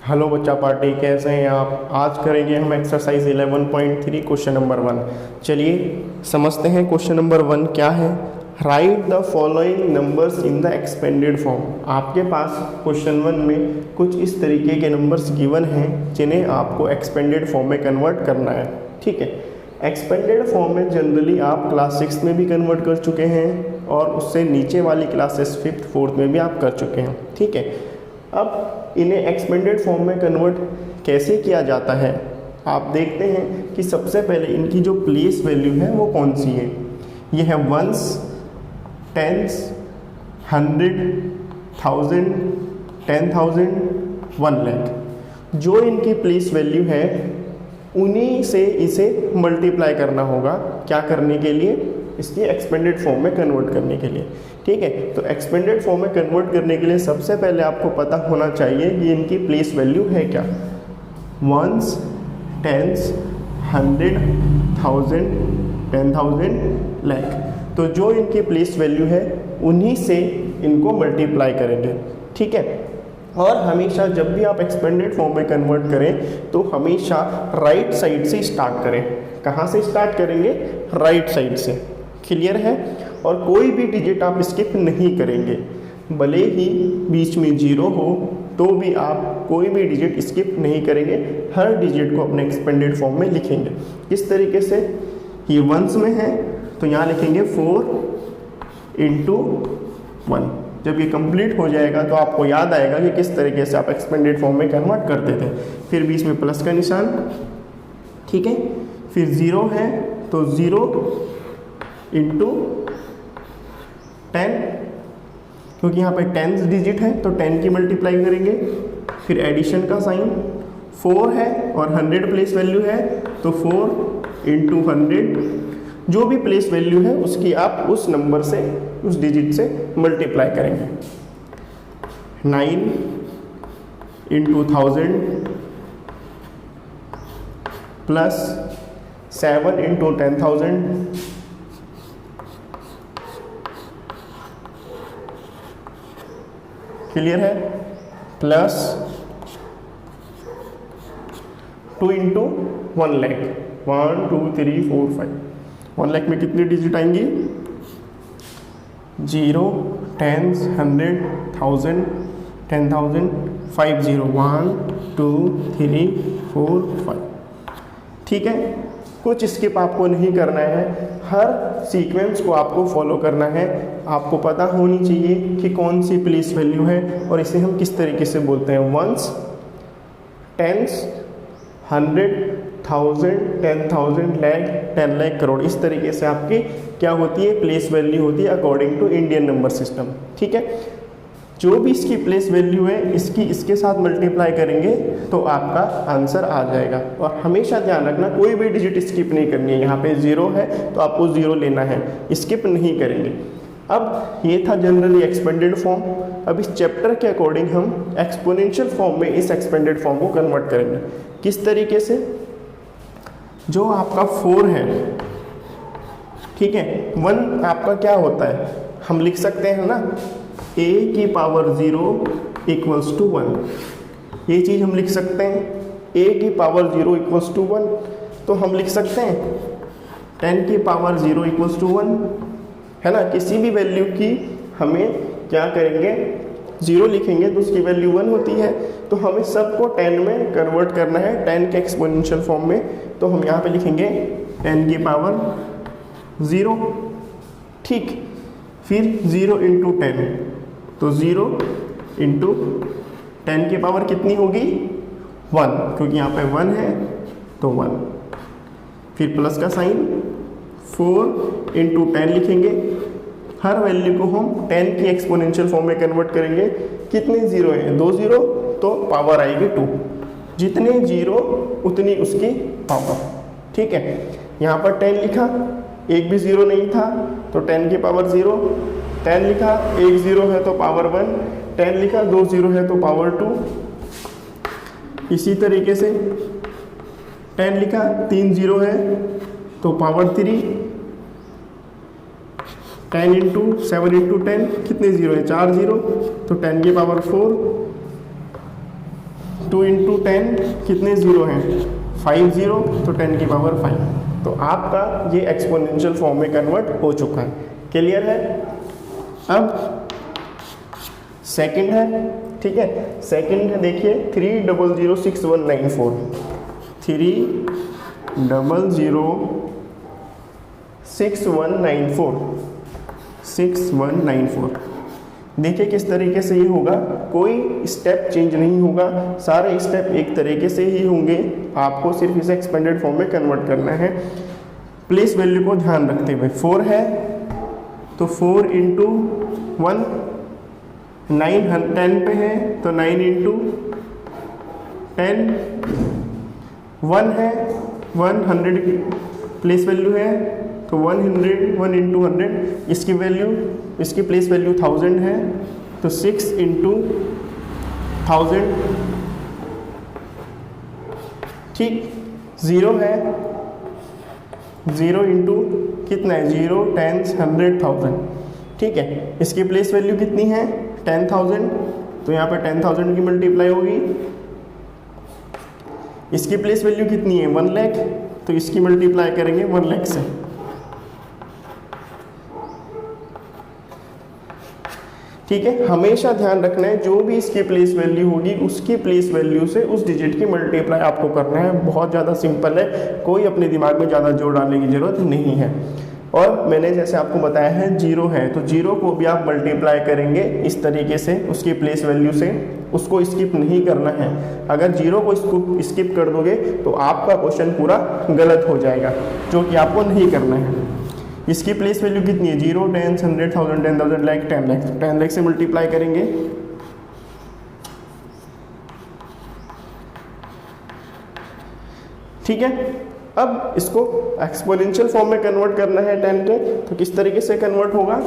Hello बच्चा party, कैसे हैं आप। आज करेंगे हम एक्सरसाइज 11.3 क्वेश्चन नंबर 1। चलिए समझते हैं क्वेश्चन नंबर 1 क्या है। Right the following numbers in the expanded form. आपके पास क्वेश्चन 1 में कुछ इस तरीके के नंबर्स गिवन हैं जिन्हें आपको एक्सपेंडेड फॉर्म में कन्वर्ट करना है। ठीक है, एक्सपेंडेड फॉर्म में जनरली आप क्लास 6 में भी कन्वर्ट कर चुके हैं और उससे नीचे वाली क्लासेस 5th 4th में भी आप कर चुके हैं। ठीक है, अब इन्हें एक्सपेंडेड फॉर्म में कन्वर्ट कैसे किया जाता है, आप देखते हैं कि सबसे पहले इनकी जो प्लेस वैल्यू है वो कौन सी है। ये है वंस, टेंस, 100, 1000, 10,000, 1 लाख। जो इनकी प्लेस वैल्यू है उन्हीं से इसे मल्टीप्लाई करना होगा। क्या करने के लिए? इसकी एक्सपेंडेड फॉर्म में कन्वर्ट करने के लिए। ठीक है, तो एक्सपेंडेड फॉर्म में कन्वर्ट करने के लिए सबसे पहले आपको पता होना चाहिए कि इनकी प्लेस वैल्यू है क्या। Ones, tens, 100, 1000, 10,000, lakh. तो जो इनकी प्लेस वैल्यू है उन्हीं से इनको मल्टीप्लाई करेंगे। ठीक है, और हमेशा जब भी आप एक्सपेंडेड फॉर्म में कन्वर्ट करें तो हमेशा राइट साइड से स्टार्ट करें। कहाँ से स्टार्ट करेंगे? राइट साइड से। क्लियर है? और कोई भी डिजिट आप स्किप नहीं करेंगे, भले ही बीच में 0 हो तो भी आप कोई भी डिजिट स्किप नहीं करेंगे, हर डिजिट को अपने एक्सपेंडेड फॉर्म में लिखेंगे। किस तरीके से? ये वंस में है तो यहाँ लिखेंगे 4 × 1। जब ये कंप्लीट हो जाएगा तो आपको याद आएगा कि किस तरीके से आप एक्सपेंडेड फॉर्म में कन्वर्ट करते थे। फिर बीच में प्लस का निशान, ठीक है। फिर 0 है तो 0 × 10, क्योंकि यहाँ पे 10th डिजिट है तो 10 की मल्टीप्लाई करेंगे। फिर एडिशन का साइन, 4 है और 100 प्लेस वैल्यू है तो 4 × 100। जो भी प्लेस वैल्यू है उसकी आप उस नंबर से, उस डिजिट से मल्टीप्लाई करेंगे। 9 × 1000 प्लस 7 × 10,000 क्लियर है, प्लस 2 × 1 लाख। 1 2 3 4 5। 1 लाख में कितनी डिजिट आएंगी? 0, 10, 100, 1000, 10,000, 50। 1 2 3 4 5। ठीक है, कुछ स्किप आपको नहीं करना है, हर सीक्वेंस को आपको फॉलो करना है। आपको पता होनी चाहिए कि कौन सी प्लेस वैल्यू है और इसे हम किस तरीके से बोलते हैं। Ones, tens, 100, 1000, 10,000, lakh, 10 lakh, crore. इस तरीके से आपकी क्या होती है? प्लेस वैल्यू होती है according to Indian number system. ठीक है, जो भी इसकी प्लेस वैल्यू है इसकी इसके साथ मल्टीप्लाई करेंगे तो आपका आंसर आ जाएगा। और हमेशा ध्यान रखना कोई भी डिजिट स्किप नहीं करनी है। यहाँ पे 0 है तो आपको 0 लेना है, स्किप नहीं करेंगे। अब ये था जनरली एक्सपेंडेड फॉर्म। अब इस चैप्टर के अकॉर्डिंग हम एक्सपोनेंशियल फॉर्म में इस एक्सपेंडेड फॉर्म को कन्वर्ट करेंगे। किस तरीके से? जो आपका 4 है, ठीक है, 1 आपका क्या होता है? हम लिख सकते हैं ना, a की पावर 0 = 1। ये चीज़ हम लिख सकते हैं, a की पावर 0 = 1। तो हम लिख सकते हैं 10 की पावर 0 = 1, है ना। किसी भी वैल्यू की हमें क्या करेंगे? 0 लिखेंगे तो उसकी वैल्यू 1 होती है। तो हमें सबको 10 में कन्वर्ट करना है, 10 के एक्सपोनेंशियल फॉर्म में। तो हम यहाँ पे लिखेंगे 10 की पावर 0। ठीक, फिर 0 × 10 तो 0 × 10 की पावर कितनी होगी? 1, क्योंकि यहाँ पे 1 है तो 1। फिर प्लस का साइन, 4 × 10 लिखेंगे। हर वैल्यू को हम 10 की एक्सपोनेंशियल फॉर्म में कन्वर्ट करेंगे। कितने 0 हैं? 2 0 तो पावर आएगी 2। जितने 0 उतनी उसकी पावर। ठीक है, यहाँ पर 10 लिखा, एक भी 0 नहीं था तो 10 की पावर 0। 10 लिखा, एक 0 है तो पावर 1। 10 लिखा, 2 0 है तो पावर 2। इसी तरीके से 10 लिखा, 3 0 है तो पावर 3। 10 × 7 × 10 कितने 0 है? 4 0 तो 10 की पावर 4। 2 इंटू 10 कितने ज़ीरो हैं, 5 ज़ीरो, तो 10 की पावर 5। तो आपका ये एक्सपोनेंशियल फॉर्म में कन्वर्ट हो चुका है। क्लियर है। अब सेकंड है, ठीक है, सेकंड है, देखिए 3006194, 3006194 देखिए किस तरीके से ये होगा, कोई स्टेप चेंज नहीं होगा, सारे स्टेप एक तरीके से ही होंगे। आपको सिर्फ इसे एक्सपेंडेड फॉर्म में कन्वर्ट करना है प्लेस वैल्यू को ध्यान रखते हुए। 4 है तो 4 इंटू 1, 10 पे है तो 9 इंटू 10, 1 है 100 की प्लेस वैल्यू है तो 100, 1 इंटू 100, इसकी वैल्यू, इसकी प्लेस वैल्यू 1000 है तो 6 इंटू 1000, ठीक। 0 है, 0 इंटू कितना है, 0 10 100 1000, ठीक है। इसकी प्लेस वैल्यू कितनी है 10,000, तो यहाँ पर 10,000 की मल्टीप्लाई होगी। इसकी प्लेस वैल्यू कितनी है 1 लाख, तो इसकी मल्टीप्लाई करेंगे 1 लाख से। ठीक है, हमेशा ध्यान रखना है जो भी इसकी प्लेस वैल्यू होगी उसकी प्लेस वैल्यू से उस डिजिट की मल्टीप्लाई आपको करना है। बहुत ज़्यादा सिंपल है, कोई अपने दिमाग में ज़्यादा जोर डालने की ज़रूरत नहीं है। और मैंने जैसे आपको बताया है 0 है तो 0 को भी आप मल्टीप्लाई करेंगे इस तरीके से उसकी प्लेस वैल्यू से, उसको स्किप नहीं करना है। अगर 0 को स्किप कर दोगे तो आपका क्वेश्चन पूरा गलत हो जाएगा, जो कि आपको नहीं करना है। इसकी प्लेस वैल्यू कितनी है 0 10 100 1000 10,000 लाख 10 लाख, 10 लाख से मल्टीप्लाई करेंगे। ठीक है, अब इसको एक्सपोनेंशियल फॉर्म में कन्वर्ट करना है 10 के, तो किस तरीके से कन्वर्ट होगा,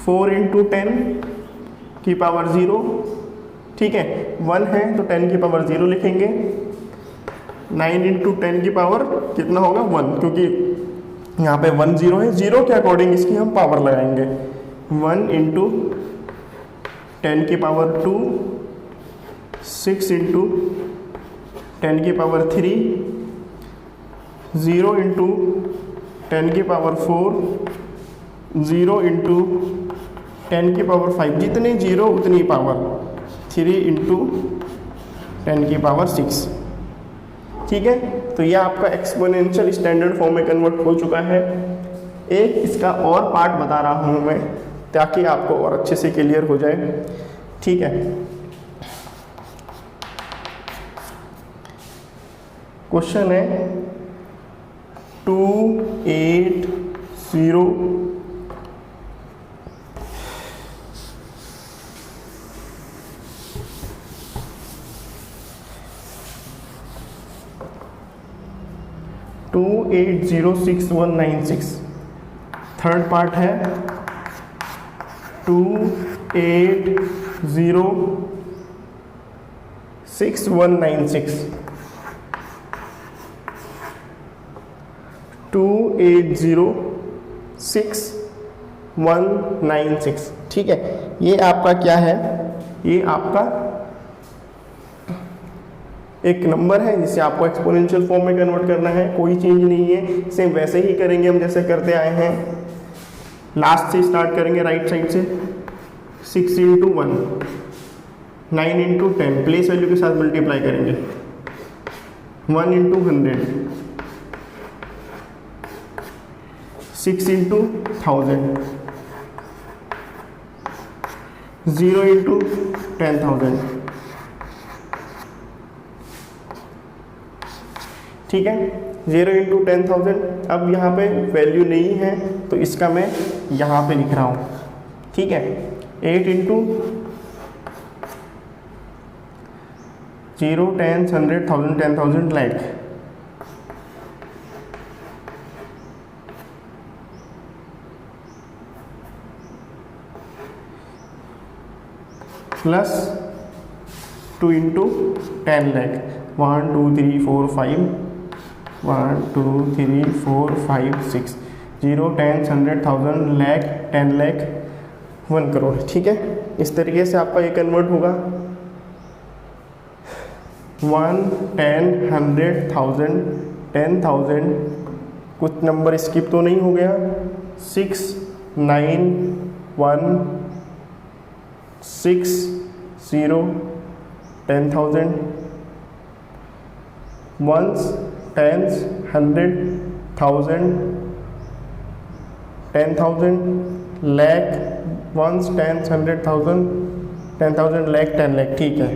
4 इंटू 10 की पावर 0, ठीक है। 1 है तो 10 की पावर 0 लिखेंगे। 9 इंटू 10 की पावर कितना होगा 1, क्योंकि यहाँ पे 1 0 है, 0 के अकॉर्डिंग इसकी हम पावर लगाएंगे। 1 इंटू 10 की पावर 2, 6 इंटू 10 की पावर 3, 0 इंटू 10 की पावर 4, 0 इंटू 10 की पावर 5, जितने 0 उतनी पावर, 3 इंटू 10 की पावर 6। ठीक है, तो यह आपका एक्सपोनेंशियल स्टैंडर्ड फॉर्म में कन्वर्ट हो चुका है। एक इसका और पार्ट बता रहा हूँ मैं ताकि आपको और अच्छे से क्लियर हो जाए। ठीक है, क्वेश्चन है 280 2806196। थर्ड पार्ट है 2806196। 2806196। ठीक है, ये आपका क्या है, ये आपका एक नंबर है जिसे आपको एक्सपोनेंशियल फॉर्म में कन्वर्ट करना है। कोई चेंज नहीं है, सेम वैसे ही करेंगे हम जैसे करते आए हैं। लास्ट से स्टार्ट करेंगे, राइट साइड से। 6 इंटू 1, 9 इंटू 10 प्लेस वैल्यू के साथ मल्टीप्लाई करेंगे। 1 इंटू 100, 6 इंटू 1000, 0 इंटू 10,000। ठीक है, 0 इंटू 10,000। अब यहाँ पे वैल्यू नहीं है तो इसका मैं यहाँ पे लिख रहा हूँ। ठीक है, 8 into 0 10 100 1000 10,000 lakh, plus 2 into 10 lakh. 1 2 3 4 5, 1 2 3 4 5 6, 0 10 100 1000 lakh 10 lakh 1 crore. ठीक है, इस तरीके से आपका ये कन्वर्ट होगा। 1, 10, 100, 1000, 10,000, कुछ नंबर स्किप तो नहीं हो गया, 6, 9, 1, 6, 0, 10,000, ones, tens, 100, 1000, 10,000, lakh, ones, tens, 100,000, 10,000, lakh, 10 lakh। ठीक है,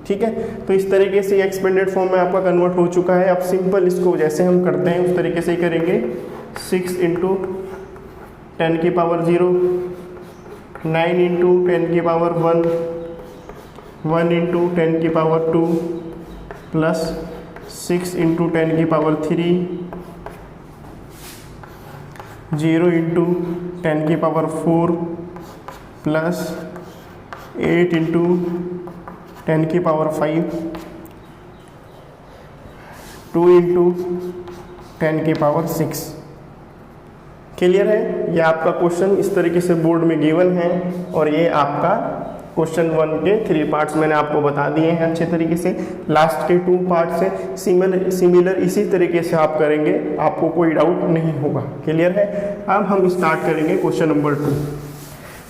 ठीक है। तो इस तरीके से एक्सपेंडेड फॉर्म में आपका कन्वर्ट हो चुका है। अब सिंपल इसको जैसे हम करते हैं उस तरीके से ही करेंगे। 6 इंटू 10 की पावर 0, 9 इंटू 10 की पावर 1, 1 इंटू 10 की पावर 2, प्लस 6 इंटू 10 की पावर 3, 0 इंटू 10 की पावर 4, प्लस 8 इंटू 10 की पावर 5, 2 इंटू 10 की पावर 6। क्लियर है? ये आपका क्वेश्चन इस तरीके से बोर्ड में गिवन है और ये आपका क्वेश्चन 1 के 3 पार्ट्स मैंने आपको बता दिए हैं अच्छे तरीके से। लास्ट के 2 पार्ट्स से सिमिलर इसी तरीके से आप करेंगे, आपको कोई डाउट नहीं होगा। क्लियर है? अब हम स्टार्ट करेंगे question number 2।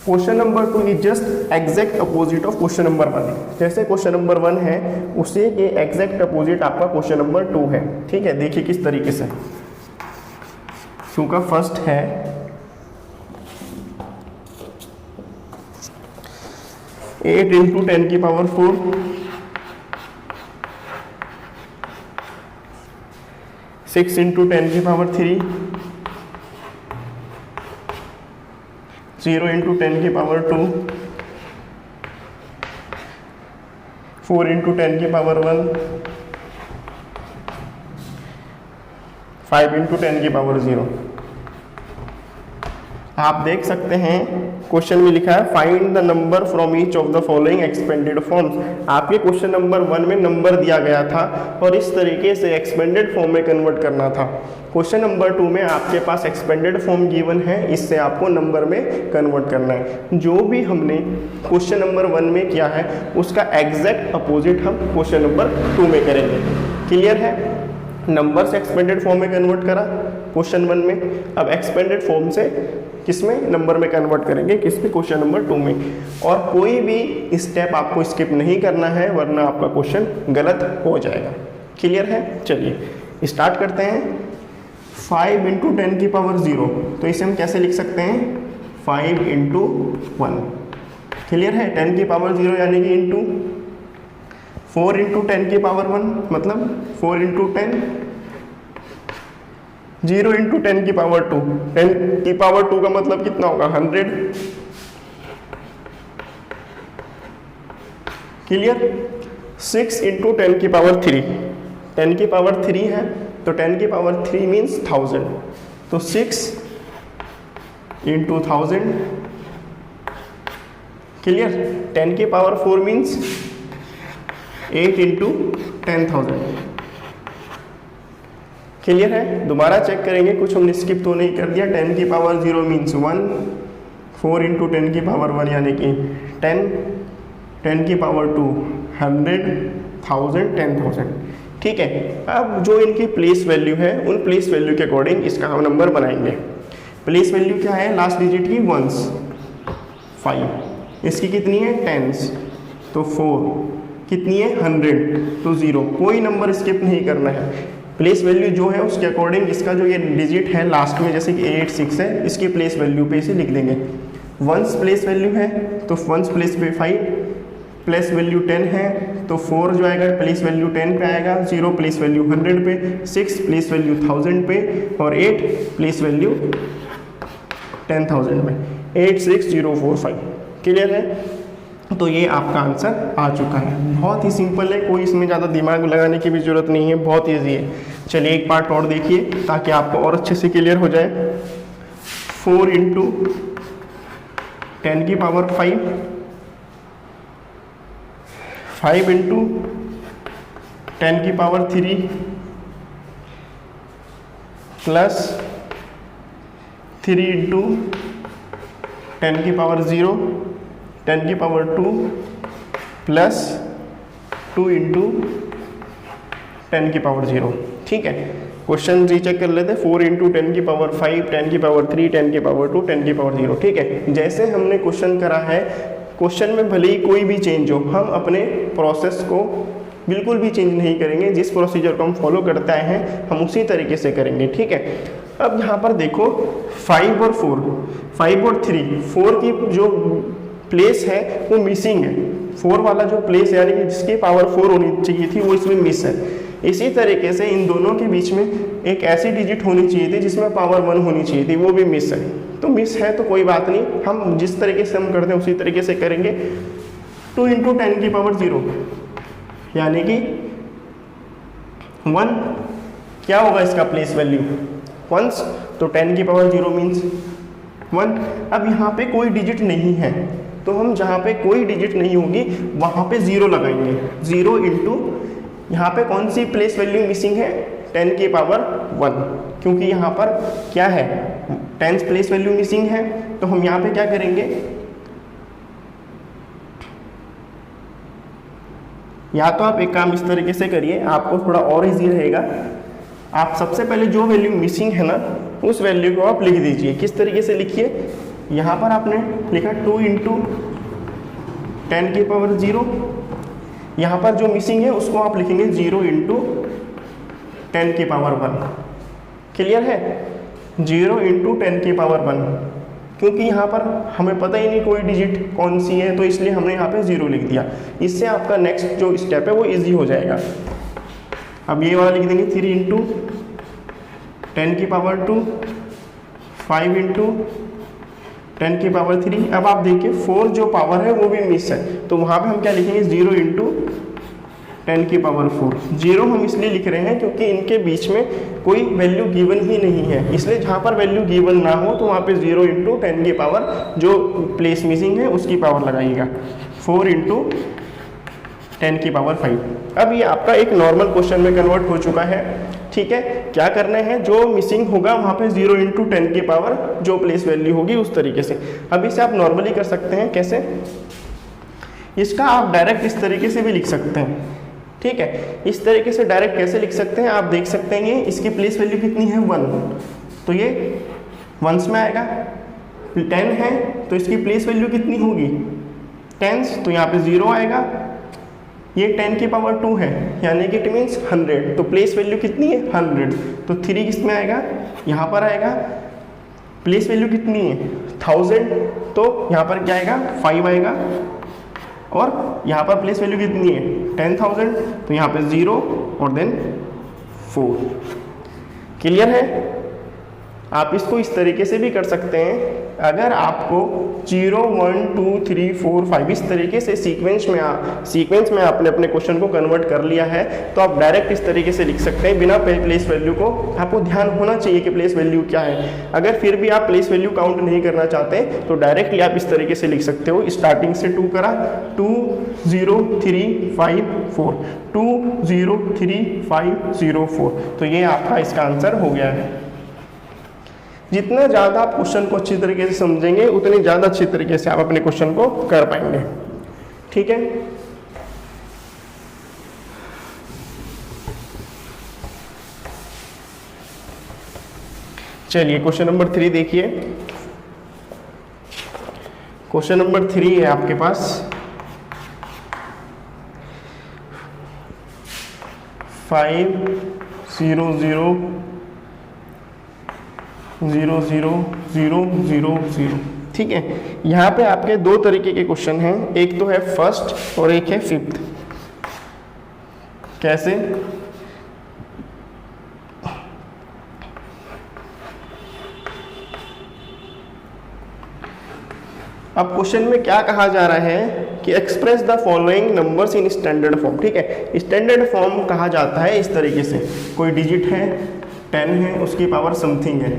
Question number 2 is just exact opposite of question number 1। जैसे क्वेश्चन नंबर 1 है उसे ये एग्जैक्ट अपोजिट आपका क्वेश्चन नंबर 2 है। ठीक है, देखिए किस तरीके से। का फर्स्ट है 8 इंटू 10 की पावर 4, 6 इंटू 10 की पावर 3, 0 इंटू 10 की पावर 2, 4 इंटू 10 की पावर 1, 5 इंटू 10 की पावर 0। आप देख सकते हैं क्वेश्चन में लिखा है find the number from each of the following expanded forms. आपके क्वेश्चन नंबर 1 में नंबर दिया गया था और इस तरीके से एक्सपेंडेड फॉर्म में कन्वर्ट करना था। क्वेश्चन नंबर 2 में आपके पास एक्सपेंडेड फॉर्म गिवन है, इससे आपको नंबर में कन्वर्ट करना है। जो भी हमने क्वेश्चन नंबर 1 में किया है उसका एग्जैक्ट अपोजिट हम क्वेश्चन नंबर 2 में करेंगे। क्लियर है? नंबर से एक्सपेंडेड फॉर्म में कन्वर्ट करा क्वेश्चन 1 में, अब एक्सपेंडेड फॉर्म से किसमें? नंबर में कन्वर्ट करेंगे, किसमें? क्वेश्चन नंबर 2 में। और कोई भी स्टेप आपको स्किप नहीं करना है वरना आपका क्वेश्चन गलत हो जाएगा। क्लियर है? चलिए स्टार्ट करते हैं। 5 इंटू 10 की पावर 0, तो इसे हम कैसे लिख सकते हैं? 5 इंटू 1। क्लियर है? 10 की पावर 0 यानी कि इंटू 4 इंटू 10 की पावर 1, मतलब 4 इंटू 10, 0 इंटू 10 की पावर 2, 10 की पावर 2 का मतलब कितना होगा? 100। क्लियर? 6 इंटू 10 की पावर 3, 10 की पावर 3 है तो 10 की पावर 3 मीन्स 1000, तो 6 इंटू 1000। क्लियर? 10 की पावर 4 मीन्स 8 इंटू 10,000। क्लियर है? दोबारा चेक करेंगे, कुछ हमने स्किप तो नहीं कर दिया। 10 की पावर 0 मीन्स 1, 4 इंटू 10 की पावर 1 यानी कि 10, 10 की पावर 2 100, 1000, 10,000। ठीक है, अब जो इनकी प्लेस वैल्यू है उन प्लेस वैल्यू के अकॉर्डिंग इसका हम नंबर बनाएंगे। प्लेस वैल्यू क्या है? लास्ट डिजिट की वंस, 5, इसकी कितनी है? टेंस, तो 4, कितनी है? 100, तो 0। कोई नंबर स्किप नहीं करना है। प्लेस वैल्यू जो है उसके अकॉर्डिंग इसका जो ये डिजिट है लास्ट में, जैसे कि 8, 6 है, इसकी प्लेस वैल्यू पे इसे लिख देंगे। वंस प्लेस वैल्यू है तो वंस प्लेस पे 5, प्लेस वैल्यू 10 है तो 4 जो आएगा प्लेस वैल्यू 10 पे आएगा, 0 प्लेस वैल्यू 100 पे, 6 प्लेस वैल्यू 1000 पे और 8 प्लेस वैल्यू 10,000 में। 86045। क्लियर है? तो ये आपका आंसर आ चुका है। बहुत ही सिंपल है, कोई इसमें ज़्यादा दिमाग लगाने की भी ज़रूरत नहीं है, बहुत ईजी है। चलिए एक पार्ट और देखिए ताकि आपको और अच्छे से क्लियर हो जाए। 4 इंटू 10 की पावर 5, 5 इंटू 10 की पावर 3 प्लस 3 इंटू 10 की पावर 0, 10 की पावर 2 प्लस 2 इंटू 10 की पावर 0। ठीक है, क्वेश्चन रीचेक कर लेते हैं। 4 इंटू 10 की पावर 5, 10 की पावर 3, 10 की पावर 2, 10 की पावर 0। ठीक है, जैसे हमने क्वेश्चन करा है, क्वेश्चन में भले ही कोई भी चेंज हो, हम अपने प्रोसेस को बिल्कुल भी चेंज नहीं करेंगे। जिस प्रोसीजर को हम फॉलो करते आए हैं हम उसी तरीके से करेंगे। ठीक है, अब यहाँ पर देखो 5 और 4, 5 और 3, 4 की जो प्लेस है वो मिसिंग है। 4 वाला जो प्लेस है यानी कि जिसकी पावर 4 होनी चाहिए थी वो इसमें मिस है। इसी तरीके से इन दोनों के बीच में एक ऐसी डिजिट होनी चाहिए थी जिसमें पावर 1 होनी चाहिए थी, वो भी मिस है। तो मिस है तो कोई बात नहीं, हम जिस तरीके से हम करते हैं उसी तरीके से करेंगे। 2 इंटू 10 की पावर 0 यानी कि 1 क्या होगा इसका प्लेस वैल्यू 1, तो 10 की पावर 0 मीन्स 1। अब यहाँ पे कोई डिजिट नहीं है तो हम जहाँ पे कोई डिजिट नहीं होगी वहाँ पे 0 लगाएंगे। 0 इंटू यहाँ पे कौन सी प्लेस वैल्यू मिसिंग है 10 की पावर 1, क्योंकि यहाँ पर क्या है 10 प्लेस वैल्यू मिसिंग है। तो हम यहाँ पे क्या करेंगे, या तो आप एक काम इस तरीके से करिए, आपको थोड़ा और इजी रहेगा। आप सबसे पहले जो वैल्यू मिसिंग है ना उस वैल्यू को आप लिख दीजिए। किस तरीके से लिखिए, यहाँ पर आपने लिखा 2 इंटू 10 की पावर 0, यहाँ पर जो मिसिंग है उसको आप लिखेंगे 0 इंटू 10 की पावर 1। क्लियर है, 0 इंटू 10 की पावर 1, क्योंकि यहाँ पर हमें पता ही नहीं कोई डिजिट कौन सी है तो इसलिए हमने यहाँ पे 0 लिख दिया। इससे आपका नेक्स्ट जो स्टेप है वो इजी हो जाएगा। अब ये वाला लिख देंगे 3 इंटू 10 की पावर 2, 5 इंटू 10 की पावर 3। अब आप देखिए 4 जो पावर है वो भी मिस है, तो वहाँ पे हम क्या लिखेंगे 0 इंटू 10 की पावर 4। 0 हम इसलिए लिख रहे हैं क्योंकि इनके बीच में कोई वैल्यू गिवन ही नहीं है, इसलिए जहाँ पर वैल्यू गिवन ना हो तो वहाँ पे 0 इंटू 10 की पावर जो प्लेस मिसिंग है उसकी पावर लगाइएगा। 4 इंटू 10 की पावर 5। अब ये आपका एक नॉर्मल क्वेश्चन में कन्वर्ट हो चुका है। ठीक है, क्या करना है, जो मिसिंग होगा वहाँ पे 0 इंटू 10 की पावर जो प्लेस वैल्यू होगी उस तरीके से। अब इसे आप नॉर्मली कर सकते हैं, कैसे, इसका आप डायरेक्ट इस तरीके से भी लिख सकते हैं। ठीक है, इस तरीके से डायरेक्ट कैसे लिख सकते हैं, आप देख सकते हैं इसकी प्लेस वैल्यू कितनी है 1, तो ये 1s में आएगा। 10 है तो इसकी प्लेस वैल्यू कितनी होगी 10s, तो यहाँ पे 0 आएगा। ये 10 की पावर 2 है यानी कि इट मीन्स 100, तो प्लेस वैल्यू कितनी है 100, तो 3 किस में आएगा, यहाँ पर आएगा। प्लेस वैल्यू कितनी है 1000, तो यहाँ पर क्या आएगा 5 आएगा। और यहाँ पर प्लेस वैल्यू कितनी है 10,000, तो यहाँ पे 0 और देन 4। क्लियर है, आप इसको इस तरीके से भी कर सकते हैं। अगर आपको 0, 1, 2, 3, 4, 5 इस तरीके से सीक्वेंस में आपने अपने क्वेश्चन को कन्वर्ट कर लिया है तो आप डायरेक्ट इस तरीके से लिख सकते हैं बिना प्लेस वैल्यू को। आपको ध्यान होना चाहिए कि प्लेस वैल्यू क्या है। अगर फिर भी आप प्लेस वैल्यू काउंट नहीं करना चाहते तो डायरेक्टली आप इस तरीके से लिख सकते हो। स्टार्टिंग से 2 करा, 2, 0, 3, 5, 4, 2, 0, 3, 5, 0, 4, तो ये आपका इसका आंसर हो गया है। जितना ज़्यादा आप क्वेश्चन को अच्छी तरीके से समझेंगे उतनी ज़्यादा अच्छी तरीके से आप अपने क्वेश्चन को कर पाएंगे। ठीक है, चलिए क्वेश्चन नंबर 3 देखिए। क्वेश्चन नंबर 3 है आपके पास 5, 0, 0, 0, 0, 0, 0, 0। ठीक है, यहाँ पे आपके 2 तरीके के क्वेश्चन हैं, एक तो है फर्स्ट और एक है फिफ्थ। कैसे, अब क्वेश्चन में क्या कहा जा रहा है कि express the following numbers in standard form. ठीक है, स्टैंडर्ड फॉर्म कहा जाता है इस तरीके से, कोई डिजिट है 10 है उसकी पावर समथिंग है,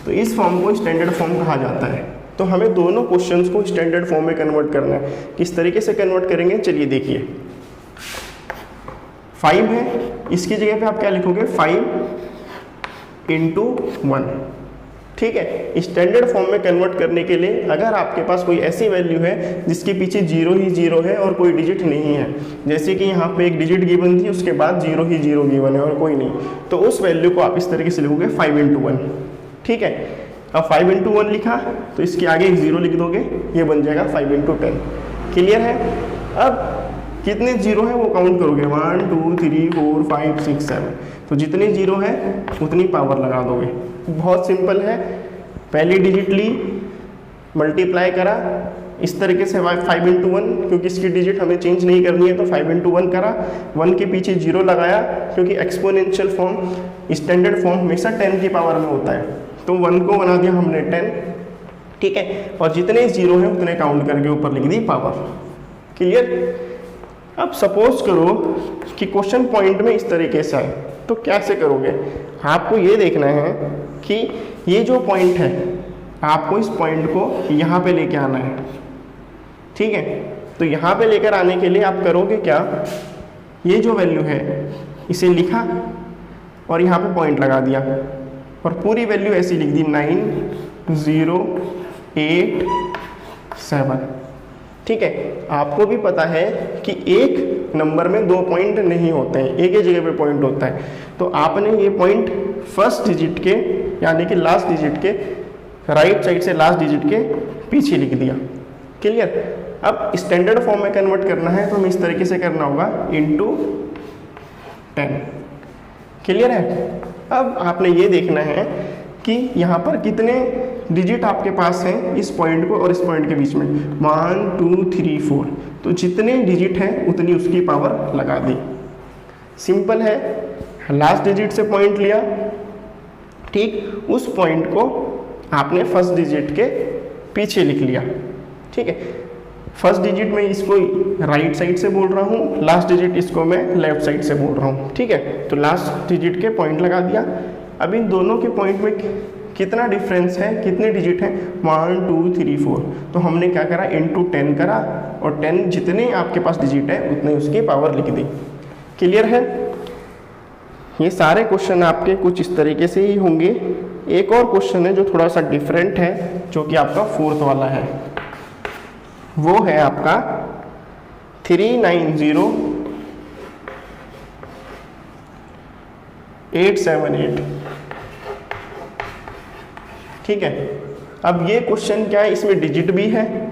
तो इस फॉर्म को स्टैंडर्ड फॉर्म कहा जाता है। तो हमें दोनों क्वेश्चंस को स्टैंडर्ड फॉर्म में कन्वर्ट करना है। किस तरीके से कन्वर्ट करेंगे, चलिए देखिए। 5 है, इसकी जगह पे आप क्या लिखोगे 5 इंटू 1, ठीक है। स्टैंडर्ड फॉर्म में कन्वर्ट करने के लिए अगर आपके पास कोई ऐसी वैल्यू है जिसके पीछे जीरो ही जीरो है और कोई डिजिट नहीं है, जैसे कि यहाँ पे एक डिजिट गिवन थी, उसके बाद जीरो ही जीरो गिवन है और कोई नहीं, तो उस वैल्यू को आप इस तरीके से लिखोगे 5 × 1। ठीक है, अब 5 × 1 लिखा तो इसके आगे एक जीरो लिख दोगे, ये बन जाएगा 5 × 10। क्लियर है। अब कितने जीरो है वो काउंट करोगे, 1 2 3 4 5 6 7, तो जितने जीरो है उतनी पावर लगा दोगे। बहुत सिंपल है, पहली डिजिट ली, मल्टीप्लाई करा इस तरीके से 5 × 1, क्योंकि इसकी डिजिट हमें चेंज नहीं करनी है तो 5 × 1 करा, 1 के पीछे जीरो लगाया, क्योंकि एक्सपोनेंशियल फॉर्म स्टैंडर्ड फॉर्म हमेशा 10 की पावर में होता है, तो 1 को बना दिया हमने 10। ठीक है, और जितने जीरो हैं उतने काउंट करके ऊपर लिख दी पावर। क्लियर। अब सपोज करो कि क्वेश्चन पॉइंट में इस तरीके से आए, तो कैसे करोगे, आपको ये देखना है कि ये जो पॉइंट है आपको इस पॉइंट को यहाँ पे लेके आना है। ठीक है, तो यहाँ पे लेकर आने के लिए आप करोगे क्या, ये जो वैल्यू है इसे लिखा और यहाँ पे पॉइंट लगा दिया और पूरी वैल्यू ऐसी लिख दी 9 0 8 7। ठीक है, आपको भी पता है कि एक नंबर में 2 पॉइंट नहीं होते हैं, एक ही जगह पे पॉइंट होता है, तो आपने ये पॉइंट फर्स्ट डिजिट के यानी कि लास्ट डिजिट के राइट साइड से लास्ट डिजिट के पीछे लिख दिया। क्लियर। अब स्टैंडर्ड फॉर्म में कन्वर्ट करना है तो हमें इस तरीके से करना होगा × 10। क्लियर है। अब आपने ये देखना है कि यहाँ पर कितने डिजिट आपके पास हैं इस पॉइंट को और इस पॉइंट के बीच में, 1 2 3 4, तो जितने डिजिट हैं उतनी उसकी पावर लगा दी। सिंपल है, लास्ट डिजिट से पॉइंट लिया, ठीक, उस पॉइंट को आपने फर्स्ट डिजिट के पीछे लिख लिया। ठीक है, फर्स्ट डिजिट में इसको राइट साइड से बोल रहा हूँ, लास्ट डिजिट इसको मैं लेफ्ट साइड से बोल रहा हूँ। ठीक है, तो लास्ट डिजिट के पॉइंट लगा दिया। अब इन दोनों के पॉइंट में कितना डिफरेंस है, कितने डिजिट हैं, 1 2 3 4, तो हमने क्या करा, × 10 करा और 10 जितने आपके पास डिजिट है उतने उसकी पावर लिख दी। क्लियर है। ये सारे क्वेश्चन आपके कुछ इस तरीके से ही होंगे। एक और क्वेश्चन है जो थोड़ा सा डिफरेंट है, जो कि आपका 4th वाला है, वो है आपका 390 878। ठीक है, अब ये क्वेश्चन क्या है, इसमें डिजिट भी है,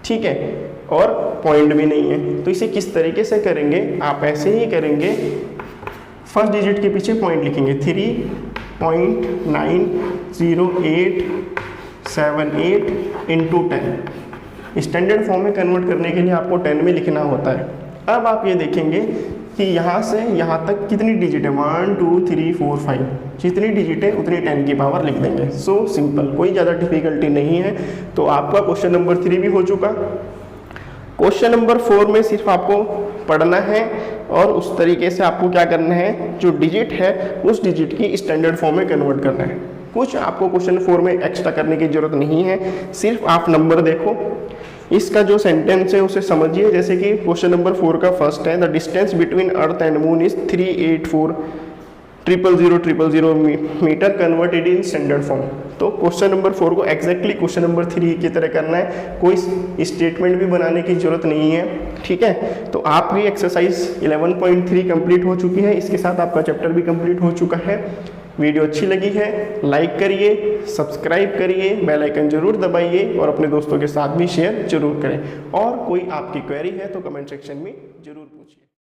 ठीक है, और पॉइंट भी नहीं है, तो इसे किस तरीके से करेंगे, आप ऐसे ही करेंगे, फर्स्ट डिजिट के पीछे पॉइंट लिखेंगे 3.907878 × 10। स्टैंडर्ड फॉर्म में कन्वर्ट करने के लिए आपको 10 में लिखना होता है। अब आप ये देखेंगे कि यहाँ से यहाँ तक कितनी डिजिट है, 1 2 3 4 5, जितनी डिजिट है उतनी 10 की पावर लिख देंगे। सो सिंपल, कोई ज़्यादा डिफिकल्टी नहीं है। तो आपका क्वेश्चन नंबर 3 भी हो चुका। क्वेश्चन नंबर 4 में सिर्फ आपको पढ़ना है और उस तरीके से आपको क्या करना है, जो डिजिट है उस डिजिट की स्टैंडर्ड फॉर्म में कन्वर्ट करना है। कुछ आपको क्वेश्चन 4 में एक्स्ट्रा करने की जरूरत नहीं है, सिर्फ आप नंबर देखो, इसका जो सेंटेंस है उसे समझिए। जैसे कि क्वेश्चन नंबर 4 का फर्स्ट है, the distance between earth and moon is 384,000,000 metre converted in standard form. तो क्वेश्चन नंबर 4 को एग्जैक्टली क्वेश्चन नंबर 3 की तरह करना है, कोई स्टेटमेंट भी बनाने की जरूरत नहीं है। ठीक है, तो आपकी एक्सरसाइज 11.3 कंप्लीट हो चुकी है, इसके साथ आपका चैप्टर भी कंप्लीट हो चुका है। वीडियो अच्छी लगी है लाइक करिए, सब्सक्राइब करिए, बेल आइकन जरूर दबाइए और अपने दोस्तों के साथ भी शेयर जरूर करें। और कोई आपकी क्वेरी है तो कमेंट सेक्शन में जरूर पूछिए।